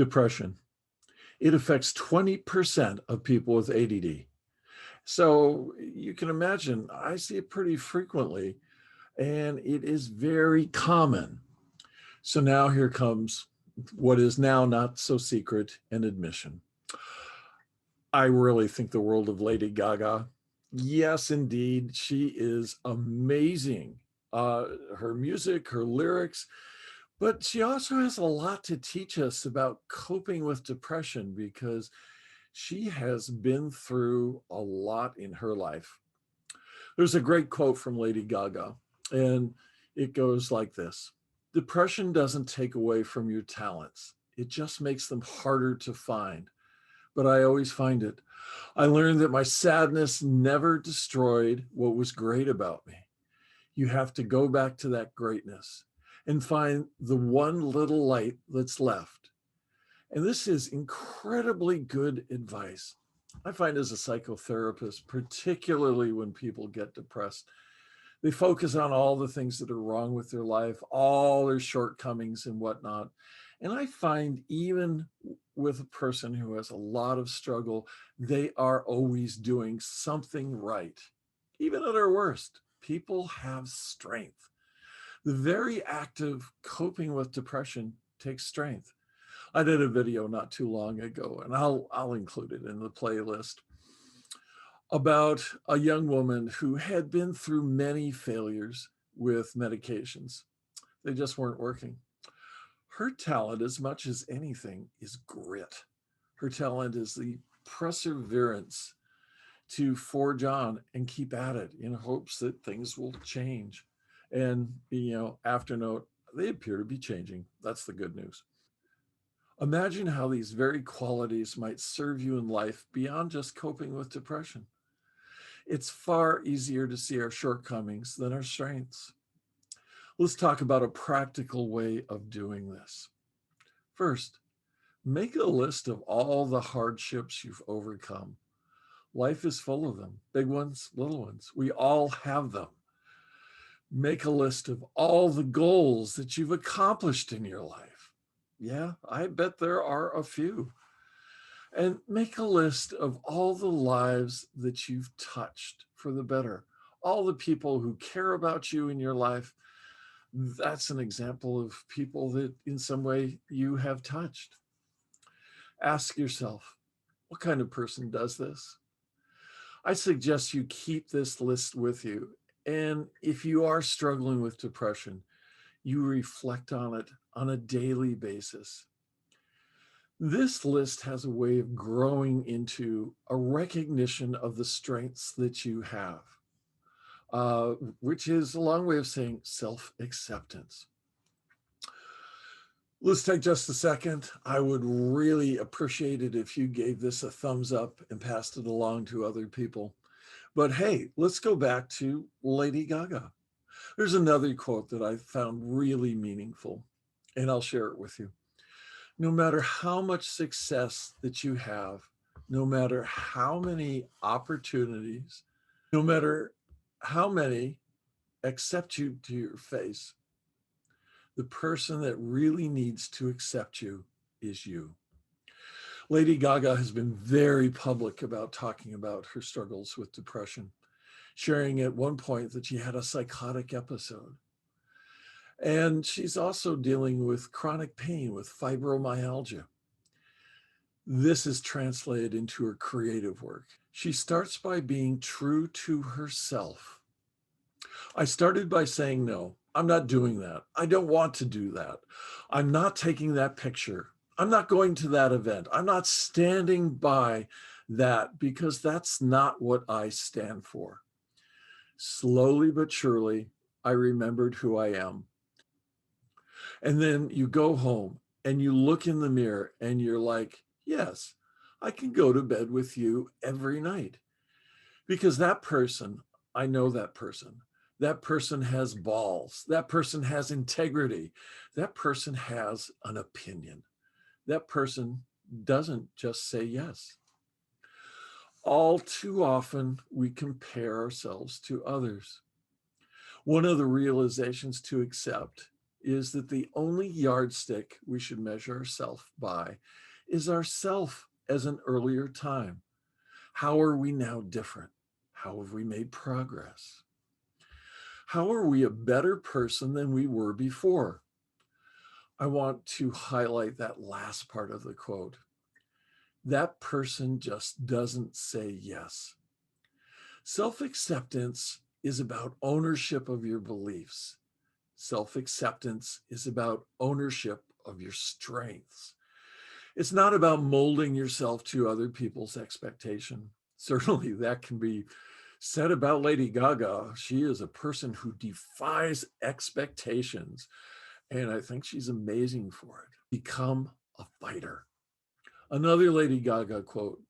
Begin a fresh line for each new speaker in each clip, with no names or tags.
Depression. It affects 20% of people with ADD. So you can imagine, I see it pretty frequently, and it is very common. So now here comes what is now not so secret an admission. I really think the world of Lady Gaga. Yes, indeed, she is amazing. Her music, her lyrics, but she also has a lot to teach us about coping with depression because she has been through a lot in her life. There's a great quote from Lady Gaga, and it goes like this: Depression doesn't take away from your talents, it just makes them harder to find. But I always find it. I learned that my sadness never destroyed what was great about me. You have to go back to that greatness and find the one little light that's left. And this is incredibly good advice. I find as a psychotherapist, particularly when people get depressed, they focus on all the things that are wrong with their life, all their shortcomings and whatnot. And I find even with a person who has a lot of struggle, they are always doing something right. Even at our worst, people have strength. The very act of coping with depression takes strength. I did a video not too long ago, and I'll include it in the playlist, about a young woman who had been through many failures with medications. They just weren't working. Her talent, as much as anything, is grit. Her talent is the perseverance to forge on and keep at it in hopes that things will change. And, after note, they appear to be changing. That's the good news. Imagine how these very qualities might serve you in life beyond just coping with depression. It's far easier to see our shortcomings than our strengths. Let's talk about a practical way of doing this. First, make a list of all the hardships you've overcome. Life is full of them, big ones, little ones. We all have them. Make a list of all the goals that you've accomplished in your life. Yeah, I bet there are a few. And make a list of all the lives that you've touched for the better, all the people who care about you in your life. That's an example of people that in some way you have touched. Ask yourself, what kind of person does this? I suggest you keep this list with you. And if you are struggling with depression, you reflect on it on a daily basis. This list has a way of growing into a recognition of the strengths that you have, which is a long way of saying self-acceptance. Let's take just a second. I would really appreciate it if you gave this a thumbs up and passed it along to other people. But hey, let's go back to Lady Gaga. There's another quote that I found really meaningful, and I'll share it with you. No matter how much success that you have, no matter how many opportunities, no matter how many accept you to your face, the person that really needs to accept you is you. Lady Gaga has been very public about talking about her struggles with depression, sharing at one point that she had a psychotic episode. And she's also dealing with chronic pain with fibromyalgia. This is translated into her creative work. She starts by being true to herself. I started by saying, no, I'm not doing that. I don't want to do that. I'm not taking that picture. I'm not going to that event. I'm not standing by that because that's not what I stand for. Slowly but surely, I remembered who I am. And then you go home and you look in the mirror and you're like, yes, I can go to bed with you every night because that person, I know that person. That person has balls. That person has integrity. That person has an opinion. That person doesn't just say yes. All too often, we compare ourselves to others. One of the realizations to accept is that the only yardstick we should measure ourselves by is ourself as an earlier time. How are we now different? How have we made progress? How are we a better person than we were before? I want to highlight that last part of the quote. That person just doesn't say yes. Self-acceptance is about ownership of your beliefs. Self-acceptance is about ownership of your strengths. It's not about molding yourself to other people's expectation. Certainly that can be said about Lady Gaga. She is a person who defies expectations, and I think she's amazing for it. Become a fighter. Another Lady Gaga quote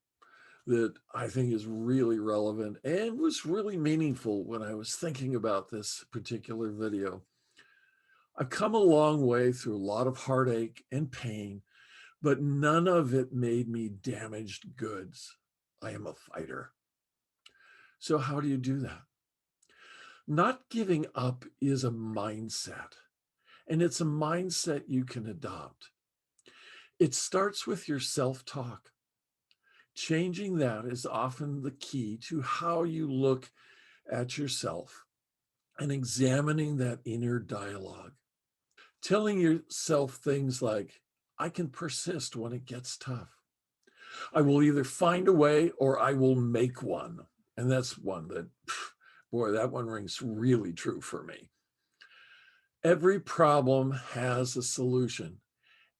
that I think is really relevant and was really meaningful when I was thinking about this particular video. I've come a long way through a lot of heartache and pain, but none of it made me damaged goods. I am a fighter. So how do you do that? Not giving up is a mindset, and it's a mindset you can adopt. It starts with your self-talk. Changing that is often the key to how you look at yourself and examining that inner dialogue. Telling yourself things like, I can persist when it gets tough. I will either find a way or I will make one. And that's one that, boy, that one rings really true for me. Every problem has a solution,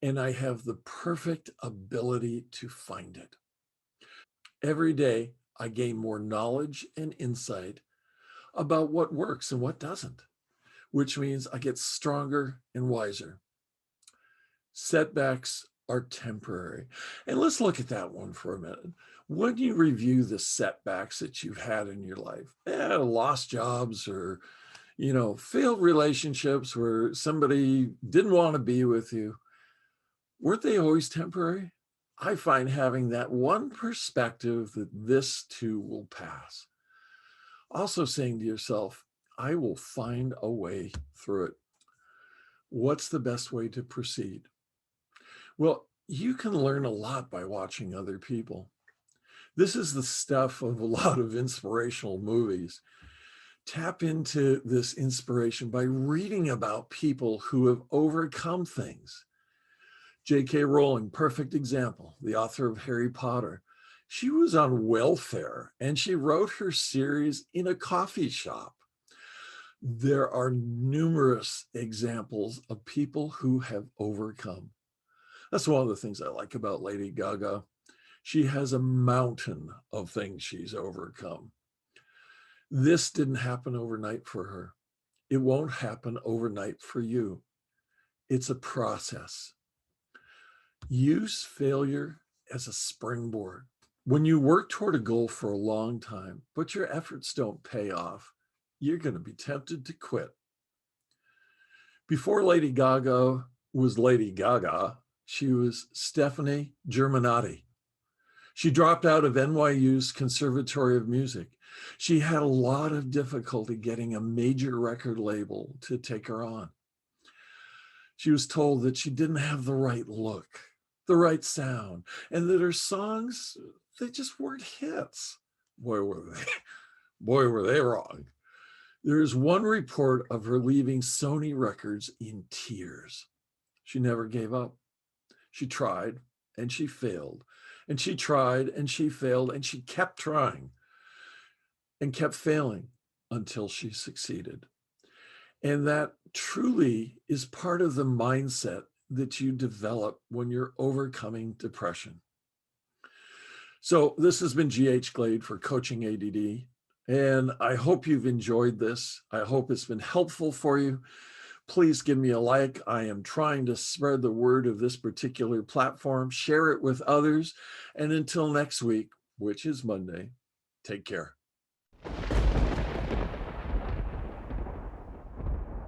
and I have the perfect ability to find it. Every day, I gain more knowledge and insight about what works and what doesn't, which means I get stronger and wiser. Setbacks are temporary. And let's look at that one for a minute. When you review the setbacks that you've had in your life, lost jobs or, failed relationships where somebody didn't want to be with you, weren't they always temporary? I find having that one perspective that this too will pass. Also saying to yourself, I will find a way through it. What's the best way to proceed? Well, you can learn a lot by watching other people. This is the stuff of a lot of inspirational movies. Tap into this inspiration by reading about people who have overcome things. J.K. Rowling, perfect example, the author of Harry Potter. She was on welfare and she wrote her series in a coffee shop. There are numerous examples of people who have overcome. That's one of the things I like about Lady Gaga. She has a mountain of things she's overcome. This didn't happen overnight for her. It won't happen overnight for you. It's a process. Use failure as a springboard. When you work toward a goal for a long time, but your efforts don't pay off, you're going to be tempted to quit. Before Lady Gaga was Lady Gaga, she was Stephanie Germanotti. She dropped out of NYU's Conservatory of Music. She had a lot of difficulty getting a major record label to take her on. She was told that she didn't have the right look, the right sound, and that her songs, they just weren't hits. Boy, were they, boy, were they wrong. There is one report of her leaving Sony Records in tears. She never gave up. She tried and she failed, and she tried and she failed, and she kept trying and kept failing until she succeeded. And that truly is part of the mindset that you develop when you're overcoming depression. So this has been GH Glade for Coaching ADD. And I hope you've enjoyed this. I hope it's been helpful for you. Please give me a like. I am trying to spread the word of this particular platform. Share it with others. And until next week, which is Monday, take care.